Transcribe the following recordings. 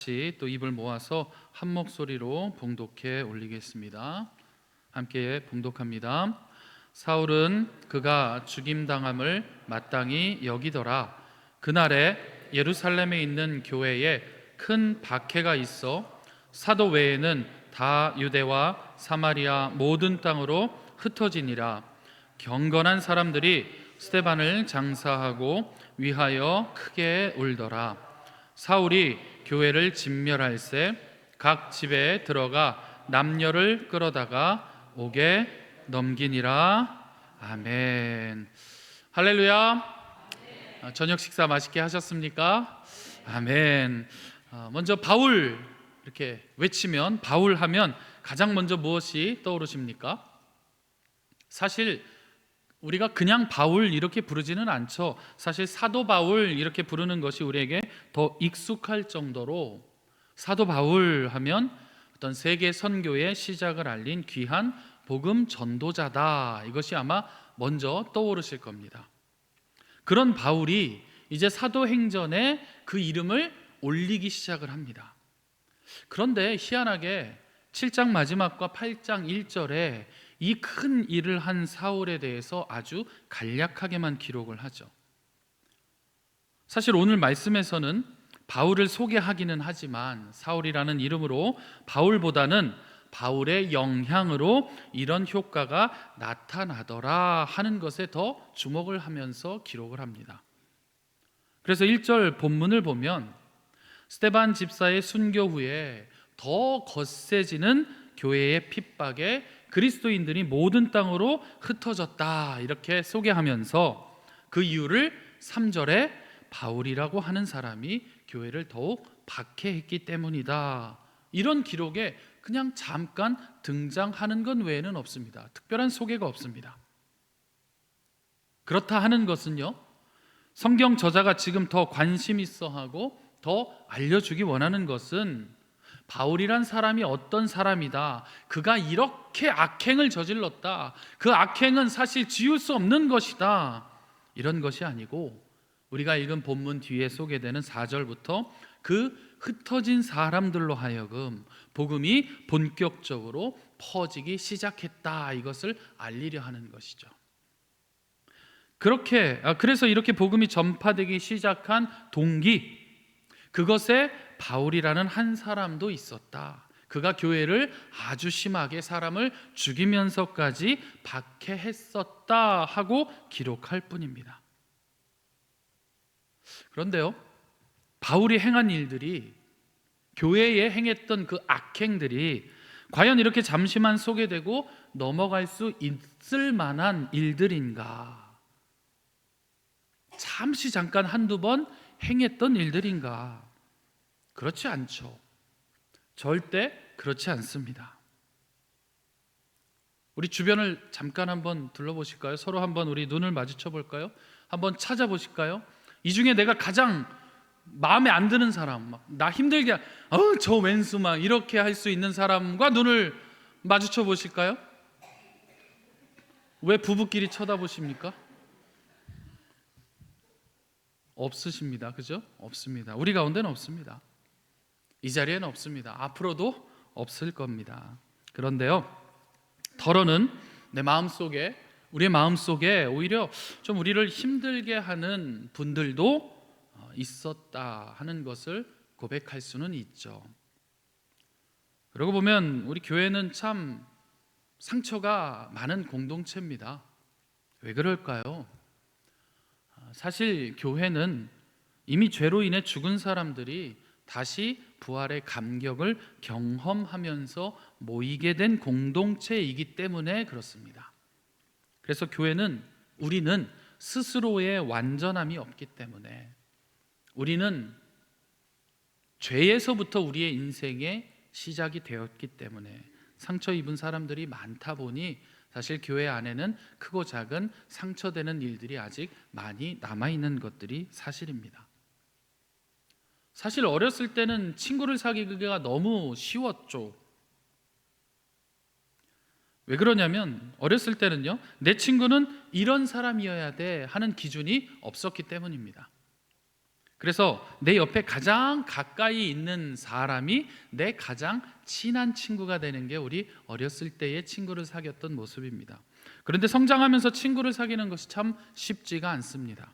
같이 또 입을 모아서 한 목소리로 봉독해 올리겠습니다. 함께 봉독합니다. 사울은 그가 죽임당함을 마땅히 여기더라. 그날에 예루살렘에 있는 교회에 큰 박해가 있어 사도 외에는 다 유대와 사마리아 모든 땅으로 흩어지니라. 경건한 사람들이 스데반을 장사하고 위하여 크게 울더라. 사울이 교회를 진멸할새 각 집에 들어가 남녀를 끌어다가 옥에 넘기니라. 아멘. 할렐루야. 저녁 식사 맛있게 하셨습니까? 아멘. 먼저 바울 이렇게 외치면, 바울 하면 가장 먼저 무엇이 떠오르십니까? 사실 우리가 그냥 바울 이렇게 부르지는 않죠. 사실 사도 바울 이렇게 부르는 것이 우리에게 더 익숙할 정도로, 사도 바울 하면 어떤 세계 선교의 시작을 알린 귀한 복음 전도자다, 이것이 아마 먼저 떠오르실 겁니다. 그런 바울이 이제 사도행전에 그 이름을 올리기 시작을 합니다. 그런데 희한하게 7장 마지막과 8장 1절에 이 큰 일을 한 사울에 대해서 아주 간략하게만 기록을 하죠. 사실 오늘 말씀에서는 바울을 소개하기는 하지만 사울이라는 이름으로 바울보다는 바울의 영향으로 이런 효과가 나타나더라 하는 것에 더 주목을 하면서 기록을 합니다. 그래서 1절 본문을 보면 스데반 집사의 순교 후에 더 거세지는 교회의 핍박에 그리스도인들이 모든 땅으로 흩어졌다, 이렇게 소개하면서 그 이유를 3절에 바울이라고 하는 사람이 교회를 더욱 박해했기 때문이다, 이런 기록에 그냥 잠깐 등장하는 것 외에는 없습니다. 특별한 소개가 없습니다. 그렇다 하는 것은요, 성경 저자가 지금 더 관심 있어 하고 더 알려주기 원하는 것은 바울이란 사람이 어떤 사람이다, 그가 이렇게 악행을 저질렀다, 그 악행은 사실 지울 수 없는 것이다, 이런 것이 아니고 우리가 읽은 본문 뒤에 소개되는 4절부터 그 흩어진 사람들로 하여금 복음이 본격적으로 퍼지기 시작했다, 이것을 알리려 하는 것이죠. 그래서 이렇게 복음이 전파되기 시작한 동기, 그것에 바울이라는 한 사람도 있었다. 그가 교회를 아주 심하게 사람을 죽이면서까지 박해했었다 하고 기록할 뿐입니다. 그런데요, 바울이 행한 일들이, 교회에 행했던 그 악행들이 과연 이렇게 잠시만 소개되고 넘어갈 수 있을 만한 일들인가? 잠시 잠깐 한두 번 행했던 일들인가? 그렇지 않죠. 절대 그렇지 않습니다. 우리 주변을 잠깐 한번 둘러보실까요? 서로 한번 우리 눈을 마주쳐 볼까요? 한번 찾아보실까요? 이 중에 내가 가장 마음에 안 드는 사람, 나 힘들게 저 왼수 막 이렇게 할 수 있는 사람과 눈을 마주쳐 보실까요? 왜 부부끼리 쳐다보십니까? 없으십니다. 그죠? 없습니다. 우리 가운데는 없습니다. 이 자리에는 없습니다. 앞으로도 없을 겁니다. 그런데요, 더러는 내 마음속에, 우리의 마음속에 오히려 좀 우리를 힘들게 하는 분들도 있었다 하는 것을 고백할 수는 있죠. 그러고 보면 우리 교회는 참 상처가 많은 공동체입니다. 왜 그럴까요? 사실 교회는 이미 죄로 인해 죽은 사람들이 다시 부활의 감격을 경험하면서 모이게 된 공동체이기 때문에 그렇습니다. 그래서 우리는 스스로의 완전함이 없기 때문에, 우리는 죄에서부터 우리의 인생의 시작이 되었기 때문에 상처 입은 사람들이 많다 보니 사실 교회 안에는 크고 작은 상처되는 일들이 아직 많이 남아있는 것들이 사실입니다. 사실 어렸을 때는 친구를 사귀기가 너무 쉬웠죠. 왜 그러냐면 어렸을 때는요, 내 친구는 이런 사람이어야 돼 하는 기준이 없었기 때문입니다. 그래서 내 옆에 가장 가까이 있는 사람이 내 가장 친한 친구가 되는 게 우리 어렸을 때의 친구를 사귀었던 모습입니다. 그런데 성장하면서 친구를 사귀는 것이 참 쉽지가 않습니다.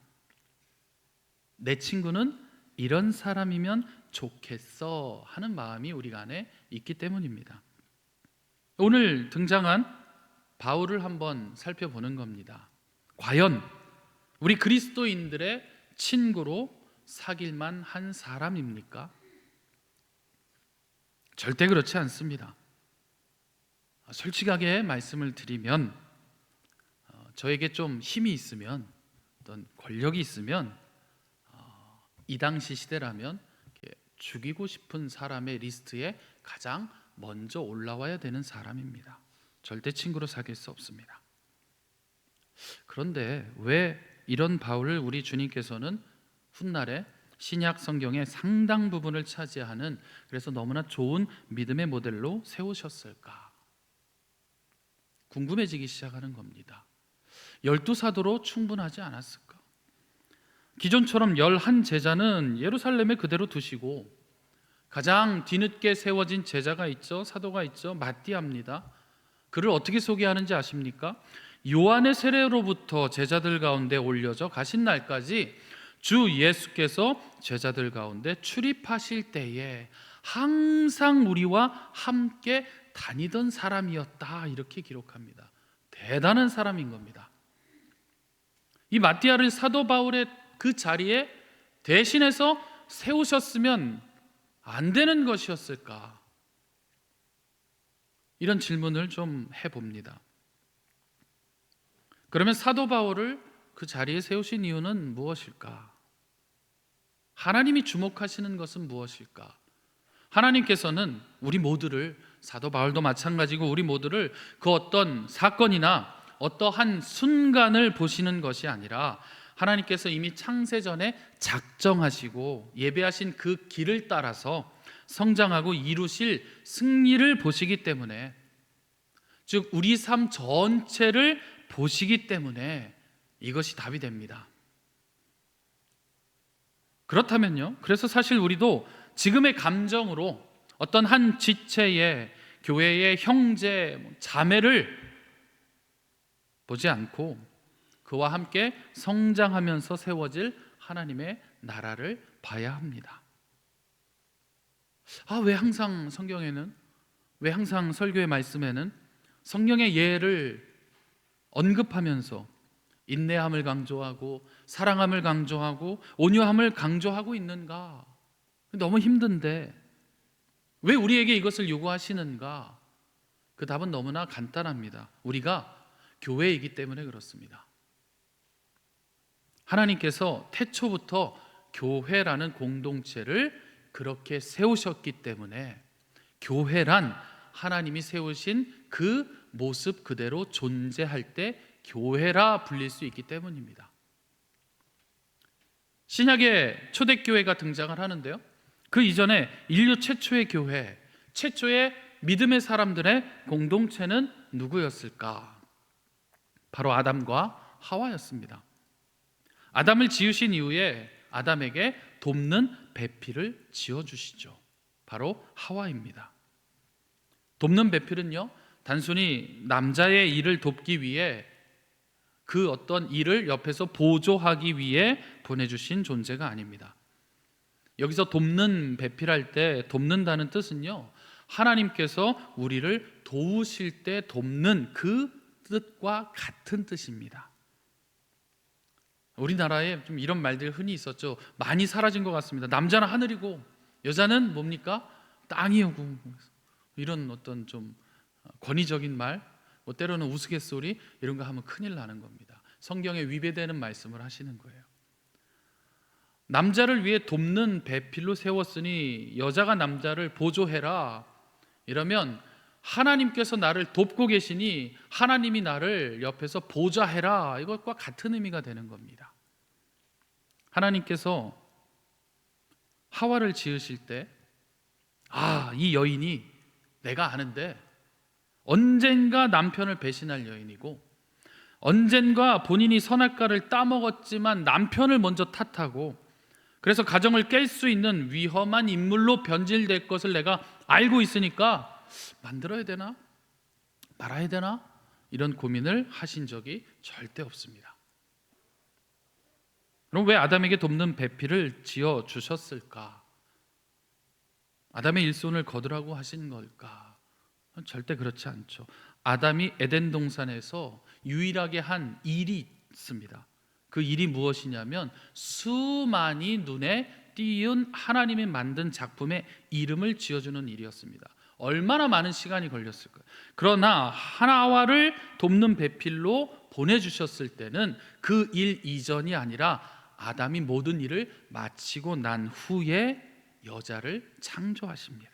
내 친구는 이런 사람이면 좋겠어 하는 마음이 우리 안에 있기 때문입니다. 오늘 등장한 바울을 한번 살펴보는 겁니다. 과연 우리 그리스도인들의 친구로 사귈만 한 사람입니까? 절대 그렇지 않습니다. 솔직하게 말씀을 드리면 저에게 좀 힘이 있으면, 어떤 권력이 있으면 이 당시 시대라면 죽이고 싶은 사람의 리스트에 가장 먼저 올라와야 되는 사람입니다. 절대 친구로 사귈 수 없습니다. 그런데 왜 이런 바울을 우리 주님께서는 훗날에 신약 성경의 상당 부분을 차지하는, 그래서 너무나 좋은 믿음의 모델로 세우셨을까? 궁금해지기 시작하는 겁니다. 12사도로 충분하지 않았을까? 기존처럼 11제자는 예루살렘에 그대로 두시고 가장 뒤늦게 세워진 제자가 있죠. 사도가 있죠. 마띠아입니다. 그를 어떻게 소개하는지 아십니까? 요한의 세례로부터 제자들 가운데 올려져 가신 날까지 주 예수께서 제자들 가운데 출입하실 때에 항상 우리와 함께 다니던 사람이었다, 이렇게 기록합니다. 대단한 사람인 겁니다. 이 마띠아를 사도 바울의 그 자리에 대신해서 세우셨으면 안 되는 것이었을까? 이런 질문을 좀 해봅니다. 그러면 사도 바울을 그 자리에 세우신 이유는 무엇일까? 하나님이 주목하시는 것은 무엇일까? 하나님께서는 우리 모두를, 사도 바울도 마찬가지고 우리 모두를 그 어떤 사건이나 어떠한 순간을 보시는 것이 아니라 하나님께서 이미 창세전에 작정하시고 예배하신 그 길을 따라서 성장하고 이루실 승리를 보시기 때문에, 즉 우리 삶 전체를 보시기 때문에 이것이 답이 됩니다. 그렇다면요, 그래서 사실 우리도 지금의 감정으로 어떤 한 지체의 교회의 형제, 자매를 보지 않고 그와 함께 성장하면서 세워질 하나님의 나라를 봐야 합니다. 왜 항상 성경에는, 왜 항상 설교의 말씀에는 성령의 예를 언급하면서 인내함을 강조하고 사랑함을 강조하고 온유함을 강조하고 있는가? 너무 힘든데 왜 우리에게 이것을 요구하시는가? 그 답은 너무나 간단합니다. 우리가 교회이기 때문에 그렇습니다. 하나님께서 태초부터 교회라는 공동체를 그렇게 세우셨기 때문에 교회란 하나님이 세우신 그 모습 그대로 존재할 때 교회라 불릴 수 있기 때문입니다. 신약에 초대교회가 등장을 하는데요, 그 이전에 인류 최초의 교회, 최초의 믿음의 사람들의 공동체는 누구였을까? 바로 아담과 하와였습니다. 아담을 지으신 이후에 아담에게 돕는 배필을 지어주시죠. 바로 하와입니다. 돕는 배필은요, 단순히 남자의 일을 돕기 위해 그 어떤 일을 옆에서 보조하기 위해 보내주신 존재가 아닙니다. 여기서 돕는 배필할 때 돕는다는 뜻은요, 하나님께서 우리를 도우실 때 돕는 그 뜻과 같은 뜻입니다. 우리나라에 좀 이런 말들 흔히 있었죠. 많이 사라진 것 같습니다. 남자는 하늘이고 여자는 뭡니까? 땅이오고, 이런 어떤 좀 권위적인 말, 때로는 우스갯소리, 이런 거 하면 큰일 나는 겁니다. 성경에 위배되는 말씀을 하시는 거예요. 남자를 위해 돕는 배필로 세웠으니 여자가 남자를 보조해라, 이러면 하나님께서 나를 돕고 계시니 하나님이 나를 옆에서 보좌해라, 이것과 같은 의미가 되는 겁니다. 하나님께서 하와를 지으실 때 이 여인이 내가 아는데 언젠가 남편을 배신할 여인이고 언젠가 본인이 선악과를 따먹었지만 남편을 먼저 탓하고 그래서 가정을 깰 수 있는 위험한 인물로 변질될 것을 내가 알고 있으니까 만들어야 되나? 말아야 되나? 이런 고민을 하신 적이 절대 없습니다. 그럼 왜 아담에게 돕는 배필을 지어 주셨을까? 아담의 일손을 거두라고 하신 걸까? 절대 그렇지 않죠. 아담이 에덴 동산에서 유일하게 한 일이 있습니다. 그 일이 무엇이냐면 수많이 눈에 띄운 하나님이 만든 작품에 이름을 지어주는 일이었습니다. 얼마나 많은 시간이 걸렸을까요? 그러나 하나와를 돕는 배필로 보내주셨을 때는 그 일 이전이 아니라 아담이 모든 일을 마치고 난 후에 여자를 창조하십니다.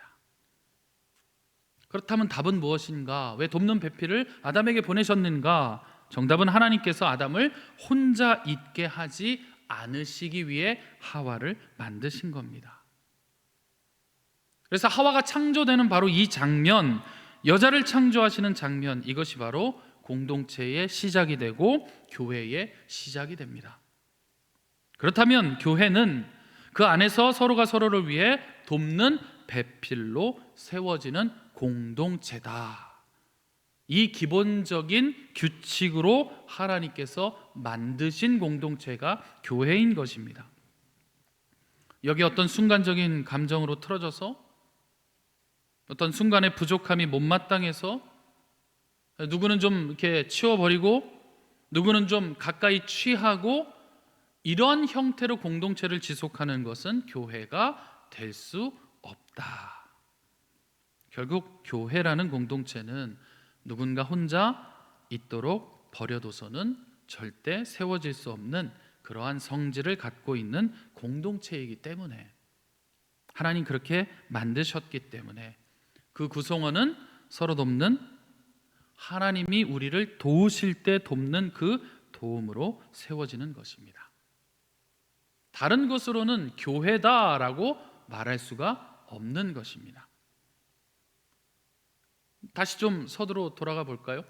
그렇다면 답은 무엇인가? 왜 돕는 배필을 아담에게 보내셨는가? 정답은 하나님께서 아담을 혼자 있게 하지 않으시기 위해 하와를 만드신 겁니다. 그래서 하와가 창조되는 바로 이 장면, 여자를 창조하시는 장면, 이것이 바로 공동체의 시작이 되고 교회의 시작이 됩니다. 그렇다면 교회는 그 안에서 서로가 서로를 위해 돕는 배필로 세워지는 공동체다. 이 기본적인 규칙으로 하나님께서 만드신 공동체가 교회인 것입니다. 여기 어떤 순간적인 감정으로 틀어져서, 어떤 순간의 부족함이 못마땅해서, 누구는 좀 이렇게 치워버리고 누구는 좀 가까이 취하고, 이런 형태로 공동체를 지속하는 것은 교회가 될 수 없다. 결국 교회라는 공동체는 누군가 혼자 있도록 버려둬서는 절대 세워질 수 없는 그러한 성질을 갖고 있는 공동체이기 때문에, 하나님 그렇게 만드셨기 때문에 그 구성원은 서로 돕는, 하나님이 우리를 도우실 때 돕는 그 도움으로 세워지는 것입니다. 다른 것으로는 교회다라고 말할 수가 없는 것입니다. 다시 좀 서두로 돌아가 볼까요?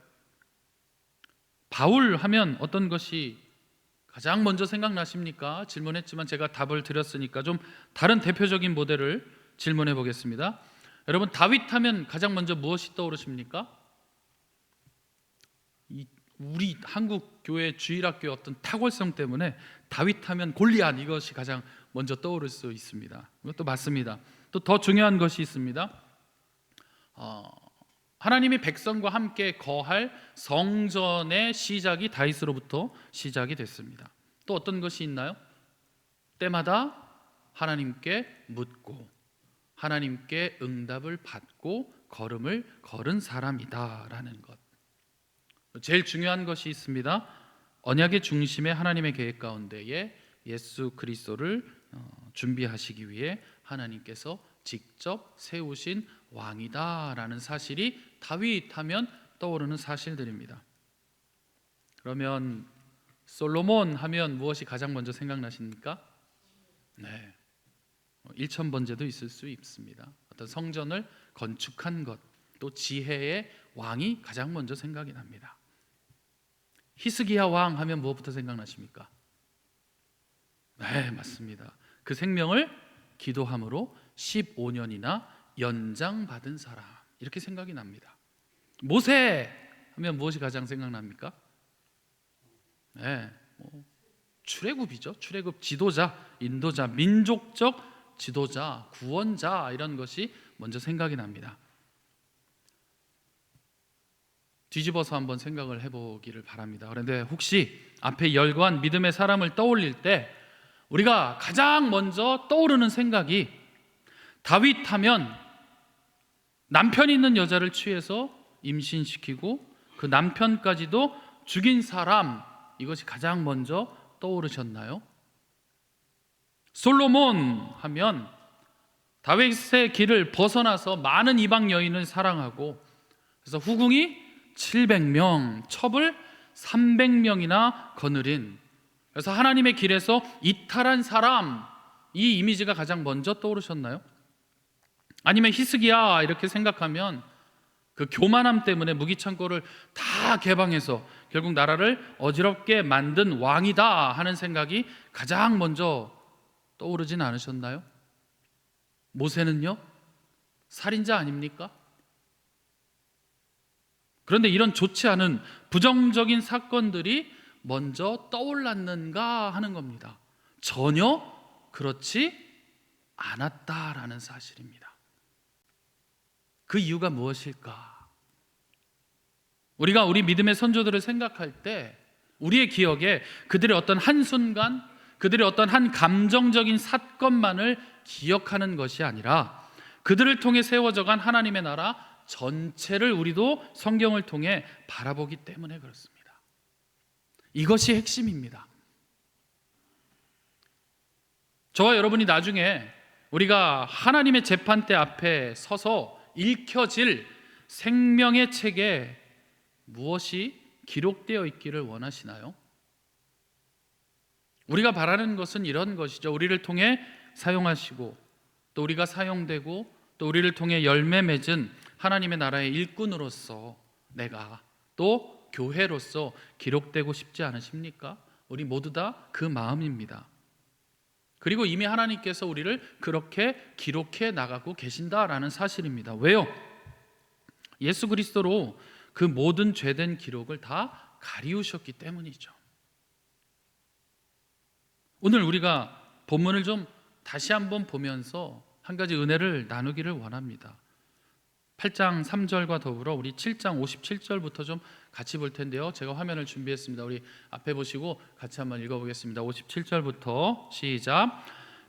바울 하면 어떤 것이 가장 먼저 생각나십니까? 질문했지만 제가 답을 드렸으니까 좀 다른 대표적인 모델을 질문해 보겠습니다. 여러분, 다윗 하면 가장 먼저 무엇이 떠오르십니까? 우리 한국 교회 주일학교의 어떤 탁월성 때문에 다윗 하면 골리앗, 이것이 가장 먼저 떠오를 수 있습니다. 이것도 맞습니다. 또 더 중요한 것이 있습니다. 하나님이 백성과 함께 거할 성전의 시작이 다윗으로부터 시작이 됐습니다. 또 어떤 것이 있나요? 때마다 하나님께 묻고 하나님께 응답을 받고 걸음을 걸은 사람이다라는 것. 제일 중요한 것이 있습니다. 언약의 중심에 하나님의 계획 가운데에 예수 그리스도를 준비하시기 위해 하나님께서 직접 세우신 왕이다라는 사실이 다윗 하면 떠오르는 사실들입니다. 그러면 솔로몬 하면 무엇이 가장 먼저 생각나십니까? 네, 1000번제도 있을 수 있습니다. 어떤 성전을 건축한 것, 또 지혜의 왕이 가장 먼저 생각이 납니다. 히스기야 왕 하면 무엇부터 생각나십니까? 네, 맞습니다. 그 생명을 기도함으로 15년이나 연장받은 사람, 이렇게 생각이 납니다. 모세 하면 무엇이 가장 생각납니까? 네, 출애굽이죠. 출애굽 지도자, 인도자, 민족적 지도자, 구원자, 이런 것이 먼저 생각이 납니다. 뒤집어서 한번 생각을 해보기를 바랍니다. 그런데 혹시 앞에 열거한 믿음의 사람을 떠올릴 때 우리가 가장 먼저 떠오르는 생각이, 다윗 하면 남편이 있는 여자를 취해서 임신시키고 그 남편까지도 죽인 사람, 이것이 가장 먼저 떠오르셨나요? 솔로몬 하면 다윗의 길을 벗어나서 많은 이방 여인을 사랑하고, 그래서 후궁이 700명, 첩을 300명이나 거느린, 그래서 하나님의 길에서 이탈한 사람, 이 이미지가 가장 먼저 떠오르셨나요? 아니면 히스기야 이렇게 생각하면 그 교만함 때문에 무기창고를 다 개방해서 결국 나라를 어지럽게 만든 왕이다 하는 생각이 가장 먼저 떠오르진 않으셨나요? 모세는요? 살인자 아닙니까? 그런데 이런 좋지 않은 부정적인 사건들이 먼저 떠올랐는가 하는 겁니다. 전혀 그렇지 않았다라는 사실입니다. 그 이유가 무엇일까? 우리가 우리 믿음의 선조들을 생각할 때 우리의 기억에 그들의 어떤 한순간, 그들의 어떤 한 감정적인 사건만을 기억하는 것이 아니라 그들을 통해 세워져간 하나님의 나라 전체를 우리도 성경을 통해 바라보기 때문에 그렇습니다. 이것이 핵심입니다. 저와 여러분이 나중에 우리가 하나님의 재판대 앞에 서서 읽혀질 생명의 책에 무엇이 기록되어 있기를 원하시나요? 우리가 바라는 것은 이런 것이죠. 우리를 통해 사용하시고 또 우리가 사용되고 또 우리를 통해 열매 맺은 하나님의 나라의 일꾼으로서 내가 또 교회로서 기록되고 싶지 않으십니까? 우리 모두 다 그 마음입니다. 그리고 이미 하나님께서 우리를 그렇게 기록해 나가고 계신다라는 사실입니다. 왜요? 예수 그리스도로 그 모든 죄된 기록을 다 가리우셨기 때문이죠. 오늘 우리가 본문을 좀 다시 한번 보면서 한 가지 은혜를 나누기를 원합니다. 8장 3절과 더불어 우리 7장 57절부터 좀 같이 볼 텐데요. 제가 화면을 준비했습니다. 우리 앞에 보시고 같이 한번 읽어보겠습니다. 57절부터 시작.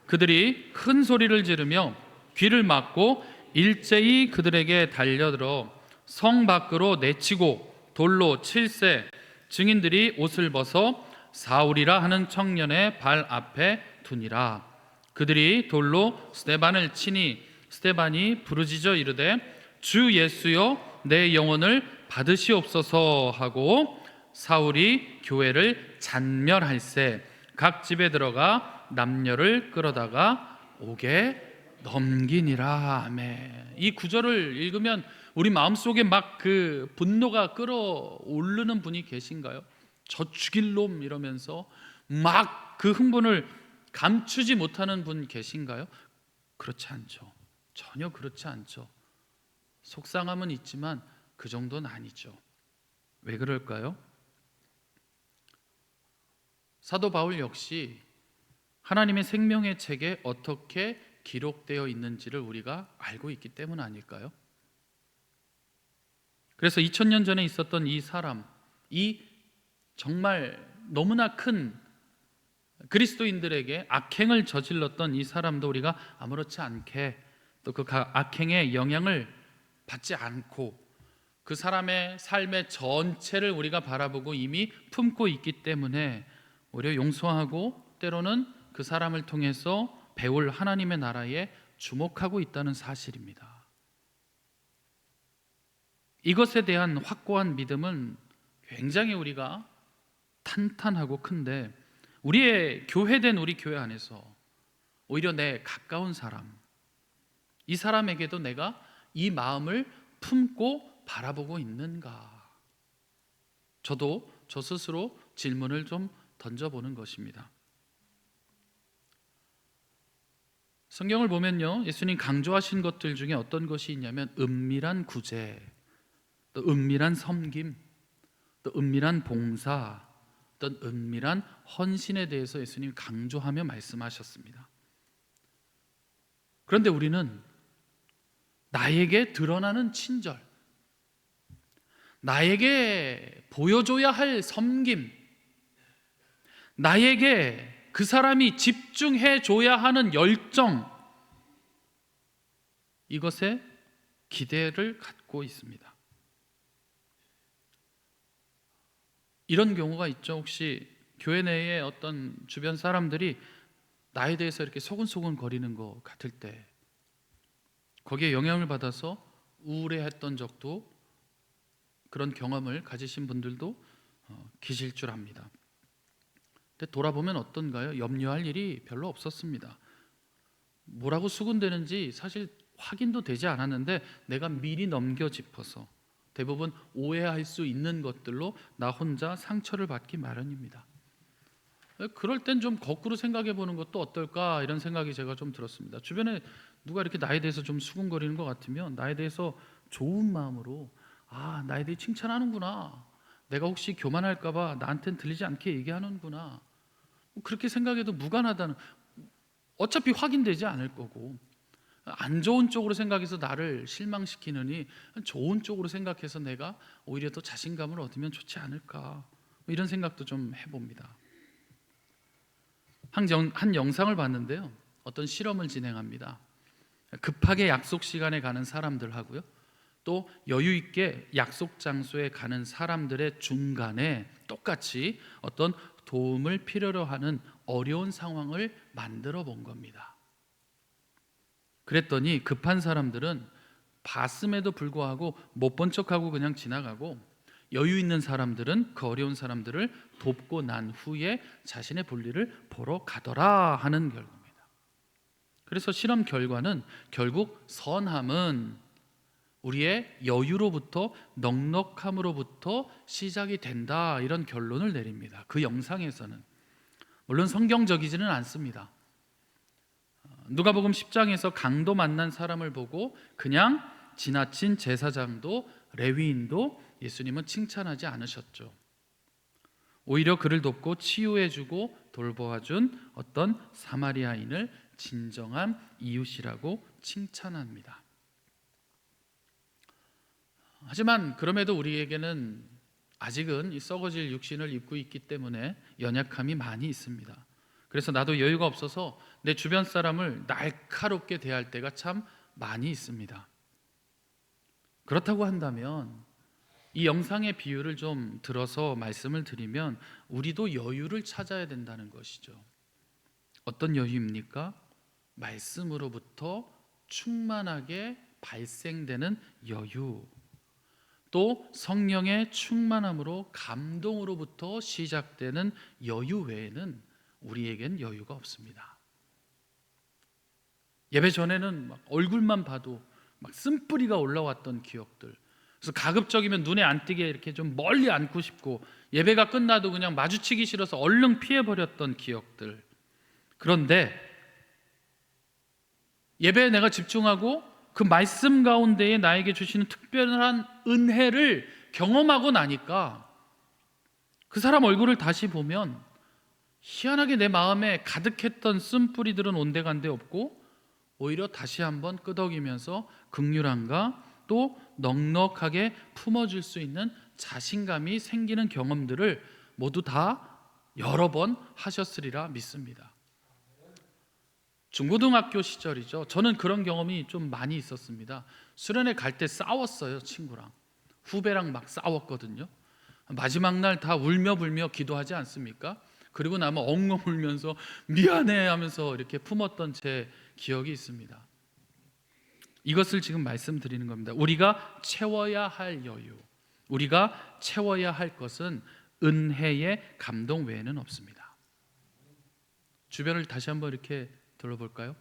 그들이 큰 소리를 지르며 귀를 막고 일제히 그들에게 달려들어 성 밖으로 내치고 돌로 칠세. 증인들이 옷을 벗어 사울이라 하는 청년의 발 앞에 두니라. 그들이 돌로 스데반을 치니 스데반이 부르짖어 이르되 주 예수여 내 영혼을 받으시옵소서 하고 사울이 교회를 잔멸할세 각 집에 들어가 남녀를 끌어다가 옥에 넘기니라. 아멘. 이 구절을 읽으면 우리 마음속에 막 그 분노가 끓어오르는 분이 계신가요? 저 죽일 놈 이러면서 막 그 흥분을 감추지 못하는 분 계신가요? 그렇지 않죠. 전혀 그렇지 않죠. 속상함은 있지만 그 정도는 아니죠. 왜 그럴까요? 사도 바울 역시 하나님의 생명의 책에 어떻게 기록되어 있는지를 우리가 알고 있기 때문 아닐까요? 그래서 2000년 전에 있었던 이 사람, 이 정말 너무나 큰 그리스도인들에게 악행을 저질렀던 이 사람도 우리가 아무렇지 않게 또 그 악행의 영향을 받지 않고 그 사람의 삶의 전체를 우리가 바라보고 이미 품고 있기 때문에 오히려 용서하고 때로는 그 사람을 통해서 배울 하나님의 나라에 주목하고 있다는 사실입니다. 이것에 대한 확고한 믿음은 굉장히 우리가 탄탄하고 큰데 우리의 교회된 우리 교회 안에서 오히려 내 가까운 사람, 이 사람에게도 내가 이 마음을 품고 바라보고 있는가? 저도 저 스스로 질문을 좀 던져보는 것입니다. 성경을 보면요, 예수님 강조하신 것들 중에 어떤 것이 있냐면 은밀한 구제, 또 은밀한 섬김, 또 은밀한 봉사, 또 은밀한 헌신에 대해서 예수님 강조하며 말씀하셨습니다. 그런데 우리는 나에게 드러나는 친절, 나에게 보여줘야 할 섬김, 나에게 그 사람이 집중해 줘야 하는 열정, 이것에 기대를 갖고 있습니다. 이런 경우가 있죠. 혹시 교회 내에 어떤 주변 사람들이 나에 대해서 이렇게 소근소근 거리는 것 같을 때 거기에 영향을 받아서 우울해했던 적도, 그런 경험을 가지신 분들도 계실 줄 압니다. 근데 돌아보면 어떤가요? 염려할 일이 별로 없었습니다. 뭐라고 수군대는지 사실 확인도 되지 않았는데 내가 미리 넘겨 짚어서 대부분 오해할 수 있는 것들로 나 혼자 상처를 받기 마련입니다. 그럴 땐 좀 거꾸로 생각해 보는 것도 어떨까, 이런 생각이 제가 좀 들었습니다. 주변에 누가 이렇게 나에 대해서 좀 수군거리는 것 같으면 나에 대해서 좋은 마음으로, 나에 대해 칭찬하는구나, 내가 혹시 교만할까 봐 나한텐 들리지 않게 얘기하는구나, 그렇게 생각해도 무관하다는, 어차피 확인되지 않을 거고, 안 좋은 쪽으로 생각해서 나를 실망시키느니 좋은 쪽으로 생각해서 내가 오히려 더 자신감을 얻으면 좋지 않을까, 이런 생각도 좀 해봅니다. 한 영상을 봤는데요, 어떤 실험을 진행합니다. 급하게 약속 시간에 가는 사람들하고요, 또 여유 있게 약속 장소에 가는 사람들의 중간에 똑같이 어떤 도움을 필요로 하는 어려운 상황을 만들어 본 겁니다. 그랬더니 급한 사람들은 봤음에도 불구하고 못 본 척하고 그냥 지나가고, 여유 있는 사람들은 그 어려운 사람들을 돕고 난 후에 자신의 볼일을 보러 가더라 하는 결과입니다. 그래서 실험 결과는 결국 선함은 우리의 여유로부터, 넉넉함으로부터 시작이 된다, 이런 결론을 내립니다. 그 영상에서는 물론 성경적이지는 않습니다. 누가복음 10장에서 강도 만난 사람을 보고 그냥 지나친 제사장도 레위인도 예수님은 칭찬하지 않으셨죠. 오히려 그를 돕고 치유해주고 돌보아준 어떤 사마리아인을 진정한 이웃이라고 칭찬합니다. 하지만 그럼에도 우리에게는 아직은 이 썩어질 육신을 입고 있기 때문에 연약함이 많이 있습니다. 그래서 나도 여유가 없어서 내 주변 사람을 날카롭게 대할 때가 참 많이 있습니다. 그렇다고 한다면 이 영상의 비유를 좀 들어서 말씀을 드리면 우리도 여유를 찾아야 된다는 것이죠. 어떤 여유입니까? 말씀으로부터 충만하게 발생되는 여유, 또 성령의 충만함으로 감동으로부터 시작되는 여유 외에는 우리에겐 여유가 없습니다. 예배 전에는 막 얼굴만 봐도 막 쓴뿌리가 올라왔던 기억들, 그래서 가급적이면 눈에 안 띄게 이렇게 좀 멀리 앉고 싶고, 예배가 끝나도 그냥 마주치기 싫어서 얼른 피해버렸던 기억들. 그런데 예배에 내가 집중하고 그 말씀 가운데에 나에게 주시는 특별한 은혜를 경험하고 나니까 그 사람 얼굴을 다시 보면 희한하게 내 마음에 가득했던 쓴뿌리들은 온데간데 없고, 오히려 다시 한번 끄덕이면서 긍휼함과 또 넉넉하게 품어줄 수 있는 자신감이 생기는 경험들을 모두 다 여러 번 하셨으리라 믿습니다. 중고등학교 시절이죠. 저는 그런 경험이 좀 많이 있었습니다. 수련회 갈 때 싸웠어요. 친구랑, 후배랑 막 싸웠거든요. 마지막 날 다 울며 불며 기도하지 않습니까? 그리고 나면 엉엉 울면서 미안해 하면서 이렇게 품었던 제 기억이 있습니다. 이것을 지금 말씀드리는 겁니다. 우리가 채워야 할 여유, 우리가 채워야 할 것은 은혜의 감동 외에는 없습니다. 주변을 다시 한번 이렇게 둘러볼까요?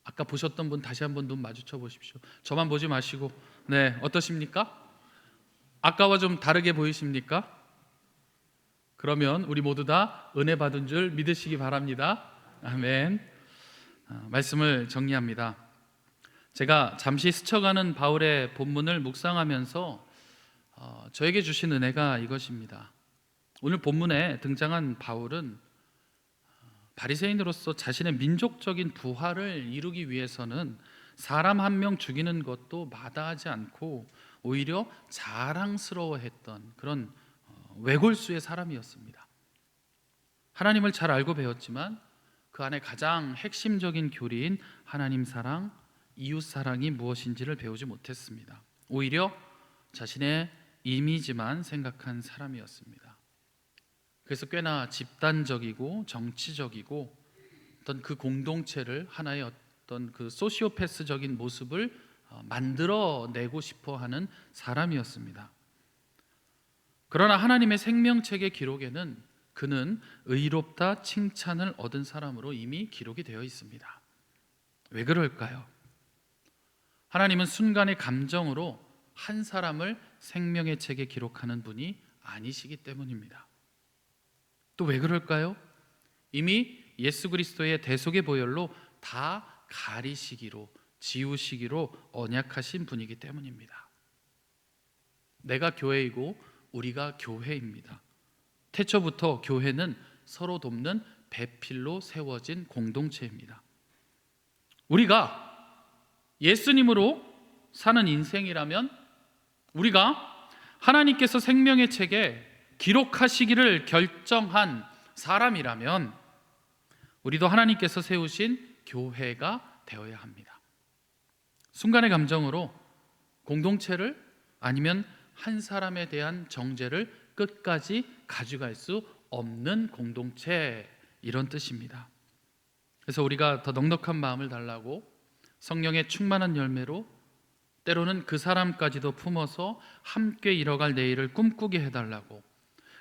아까 보셨던 분 다시 한번 눈 마주쳐 보십시오. 저만 보지 마시고. 네, 어떠십니까? 아까와 좀 다르게 보이십니까? 그러면 우리 모두 다 은혜 받은 줄 믿으시기 바랍니다. 아멘. 말씀을 정리합니다. 제가 잠시 스쳐가는 바울의 본문을 묵상하면서 저에게 주신 은혜가 이것입니다. 오늘 본문에 등장한 바울은 바리새인으로서 자신의 민족적인 부활을 이루기 위해서는 사람 한 명 죽이는 것도 마다하지 않고 오히려 자랑스러워했던 그런 외골수의 사람이었습니다. 하나님을 잘 알고 배웠지만 그 안에 가장 핵심적인 교리인 하나님 사랑, 이웃 사랑이 무엇인지를 배우지 못했습니다. 오히려 자신의 이미지만 생각한 사람이었습니다. 그래서 꽤나 집단적이고 정치적이고 어떤 그 공동체를 하나의 어떤 그 소시오패스적인 모습을 만들어내고 싶어하는 사람이었습니다. 그러나 하나님의 생명책의 기록에는 그는 의롭다 칭찬을 얻은 사람으로 이미 기록이 되어 있습니다. 왜 그럴까요? 하나님은 순간의 감정으로 한 사람을 생명의 책에 기록하는 분이 아니시기 때문입니다. 또 왜 그럴까요? 이미 예수 그리스도의 대속의 보혈로 다 가리시기로, 지우시기로 언약하신 분이기 때문입니다. 내가 교회이고 우리가 교회입니다. 태초부터 교회는 서로 돕는 배필로 세워진 공동체입니다. 우리가 예수님으로 사는 인생이라면, 우리가 하나님께서 생명의 책에 기록하시기를 결정한 사람이라면, 우리도 하나님께서 세우신 교회가 되어야 합니다. 순간의 감정으로 공동체를, 아니면 한 사람에 대한 정죄를 끝까지 가져갈 수 없는 공동체, 이런 뜻입니다. 그래서 우리가 더 넉넉한 마음을 달라고 성령의 충만한 열매로 때로는 그 사람까지도 품어서 함께 이뤄갈 내일을 꿈꾸게 해달라고,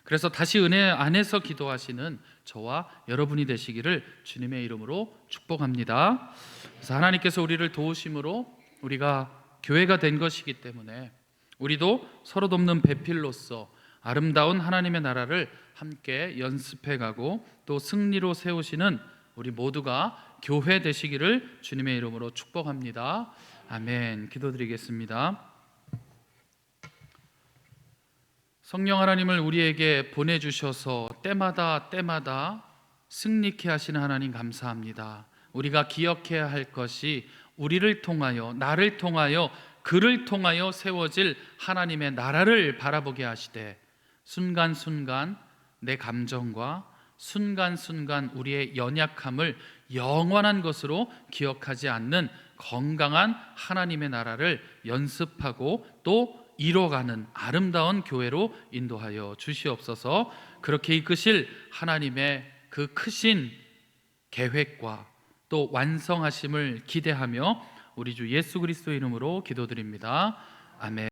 그래서 다시 은혜 안에서 기도하시는 저와 여러분이 되시기를 주님의 이름으로 축복합니다. 그래서 하나님께서 우리를 도우심으로 우리가 교회가 된 것이기 때문에 우리도 서로 돕는 배필로서 아름다운 하나님의 나라를 함께 연습해가고 또 승리로 세우시는 우리 모두가 교회 되시기를 주님의 이름으로 축복합니다. 아멘. 기도드리겠습니다. 성령 하나님을 우리에게 보내주셔서 때마다 승리케 하시는 하나님 감사합니다. 우리가 기억해야 할 것이 우리를 통하여, 나를 통하여, 그를 통하여 세워질 하나님의 나라를 바라보게 하시되, 순간순간 내 감정과 순간순간 우리의 연약함을 영원한 것으로 기억하지 않는 건강한 하나님의 나라를 연습하고 또 이뤄가는 아름다운 교회로 인도하여 주시옵소서. 그렇게 이끄실 하나님의 그 크신 계획과 또 완성하심을 기대하며 우리 주 예수 그리스도 이름으로 기도드립니다. 아멘.